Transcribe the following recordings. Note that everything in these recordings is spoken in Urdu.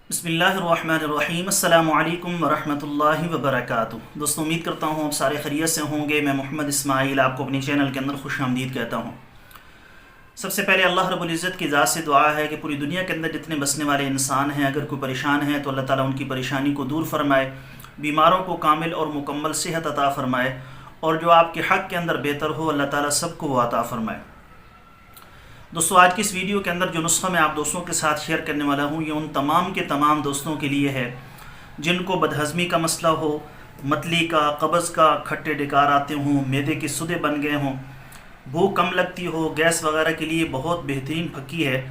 بسم اللہ الرحمن الرحیم۔ السلام علیکم ورحمۃ اللہ وبرکاتہ۔ دوستوں، امید کرتا ہوں آپ سارے خیریت سے ہوں گے۔ میں محمد اسماعیل آپ کو اپنی چینل کے اندر خوش آمدید کہتا ہوں۔ سب سے پہلے اللہ رب العزت کی ذات سے دعا ہے کہ پوری دنیا کے اندر جتنے بسنے والے انسان ہیں، اگر کوئی پریشان ہیں تو اللہ تعالیٰ ان کی پریشانی کو دور فرمائے، بیماروں کو کامل اور مکمل صحت عطا فرمائے، اور جو آپ کے حق کے اندر بہتر ہو اللہ تعالیٰ سب کو وہ عطا فرمائے۔ دوستو، آج کی اس ویڈیو کے اندر جو نسخہ میں آپ دوستوں کے ساتھ شیئر کرنے والا ہوں، یہ ان تمام کے تمام دوستوں کے لیے ہے جن کو بدہضمی کا مسئلہ ہو، متلی کا، قبض کا، کھٹے ڈکار آتے ہوں، معدے کی سودے بن گئے ہوں، بھوک کم لگتی ہو، گیس وغیرہ کے لیے بہت بہترین پھکی ہے۔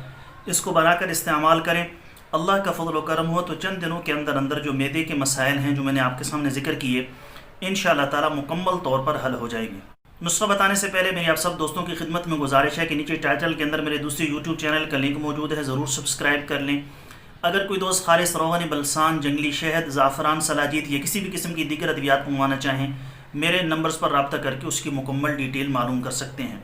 اس کو بنا کر استعمال کریں۔ اللہ کا فضل و کرم ہو تو چند دنوں کے اندر اندر جو معدے کے مسائل ہیں جو میں نے آپ کے سامنے ذکر کیے، انشاءاللہ تعالی مکمل طور پر حل ہو جائے گی۔ نسخہ بتانے سے پہلے میری آپ سب دوستوں کی خدمت میں گزارش ہے کہ نیچے ٹائٹل کے اندر میرے دوسرے یوٹیوب چینل کا لنک موجود ہے، ضرور سبسکرائب کر لیں۔ اگر کوئی دوست خالص روغن بلسان، جنگلی شہد، زعفران، سلاجید یا کسی بھی قسم کی دیگر ادویات منگوانا چاہیں، میرے نمبرز پر رابطہ کر کے اس کی مکمل ڈیٹیل معلوم کر سکتے ہیں۔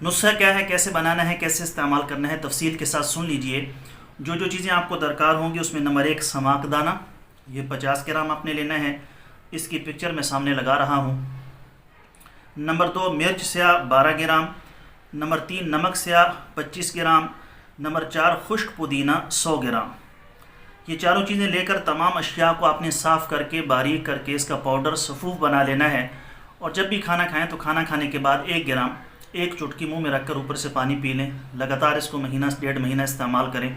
نسخہ کیا ہے، کیسے بنانا ہے، کیسے استعمال کرنا ہے، تفصیل کے ساتھ سن لیجئے۔ جو چیزیں آپ کو درکار ہوں گی اس میں نمبر 1 سماک دانہ، یہ 50 گرام آپ نے لینا ہے، اس کی پکچر میں سامنے لگا رہا ہوں۔ نمبر 2 مرچ سیاہ 12 گرام، نمبر 3 نمک سیاہ 25 گرام، نمبر 4 خشک پودینہ 100 گرام۔ یہ چاروں چیزیں لے کر تمام اشیاء کو آپ نے صاف کر کے باریک کر کے اس کا پاؤڈر صفوف بنا لینا ہے، اور جب بھی کھانا کھائیں تو کھانا کھانے کے بعد 1 گرام 1 چٹکی منہ میں رکھ کر اوپر سے پانی پی لیں۔ لگاتار اس کو مہینہ سے 1.5 مہینہ استعمال کریں،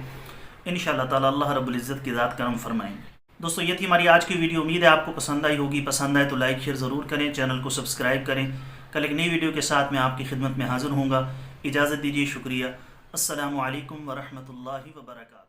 انشاءاللہ تعالی اللہ رب العزت کی ذات کرم فرمائیں گے۔ دوستو، یہ تھی ہماری آج کی ویڈیو۔ امید ہے آپ کو پسند آئی ہوگی۔ پسند آئے تو لائک شیئر ضرور کریں، چینل کو سبسکرائب کریں۔ کل ایک نئی ویڈیو کے ساتھ میں آپ کی خدمت میں حاضر ہوں گا۔ اجازت دیجیے، شکریہ۔ السلام علیکم ورحمۃ اللہ وبرکاتہ۔